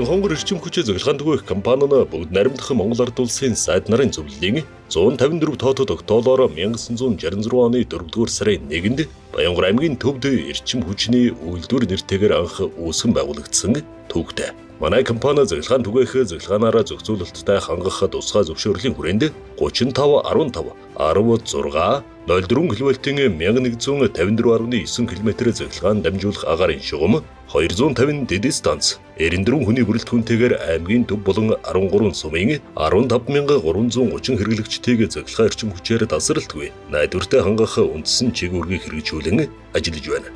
Баянхонгор эрчим хүчээ зөвлөхөн түгээх компани нь бүгд наримдах Монгол Ард улсын сайд нарын зөвлөлийн 154 тоотод октоолоор 1966 оны 4-р сарын 1-нд Баянгор аймгийн төвд эрчим хүчний үйлдвэр нэртэйгээр анх үүсгэн байгуулагдсан төвхтэй. Манай компани зөвлөхөн түгээх зөвлөхөнаараа зохицуулалттай хангах тусгай зөвшөөрлийн хүрээнд 35 15 16 04 кВт-ийн 1154.9 км зөвлөхөн дамжуулах агаарын шугам 250 дэд станц 94 хүний бүрэлдэхүүнтэйгээр аймгийн төв болон 13 сумын 15330 хэрэглэгчдийг зөвлөхөн эрчим хүчээр тасралтгүй найдвартай хангах үндсэн чиглэлийг хэрэгжүүлэн ажиллаж байна.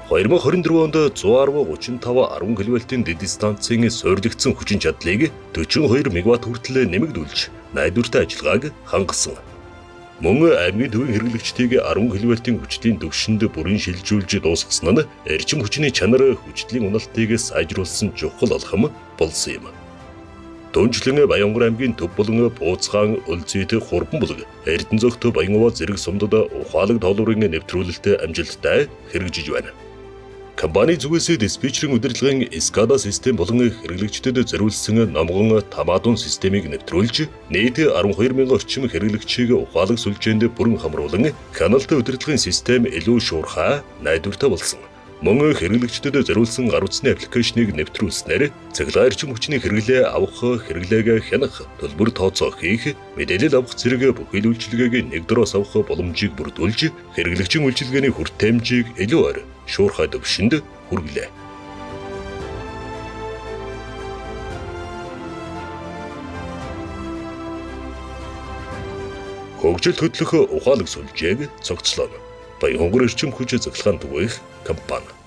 2024 онд 110-35 10 кВт-ийн дэд станцын суйрлагдсан хүчин чадлыг 42 МВт хүртэл нэмэгдүүлж найдвартай ажиллагааг хангасан. Мөн аймгийн төвийн хэрэглэгчдийг 10 кВт-ийн хүчлийн түвшинд бүрэн шилжүүлж дуусгасан нь эрчим хүчний чанар хүчлийн уналтыг сайжруулсан чухал алхам болсон юм. Түүнчлэн Баянгор аймгийн төв болон Бууцгаан, Улзийд, Хурбанбулг, Эрдэнэцогт, Баянгово зэрэг сумдад ухаалаг тоолуурын нэвтрүүлэлт амжилттай хэрэгжиж байна. Компани зүгээс диспетчерийн удирдлагын SCADA систем болон хэрэглэгчдэд зориулсан номгон тамаадун системийг нэвтрүүлж нийт 12,000 орчим хэрэглэгчийг ухаалаг сүлжээнд бүрэн хамруулан каналт удирдлагын систем илүү шуурхай найдвартай болсон. Мөн хэрэглэгчдэд зориулсан гар утасны аппликейшнийг нэвтрүүлснээр цахилгаан эрчим хүчний хэрэглээ авах, хэрэглээг хянах, төлбөр тооцоо хийх, мэдээлэл авах зэрэг бүхэл үйлчилгээг нэг дөрөөс авах боломжийг бүрдүүлж хэрэглэгчийн үйлчилгээний хүртээмжийг илүү ойр шуурхай төвшөнд хүргэлээ. Хөгжил хөтлөх ухаалаг сүлжээг цогцлоо. Баянгор эрчим хүч зөвлөхөн түгээх компани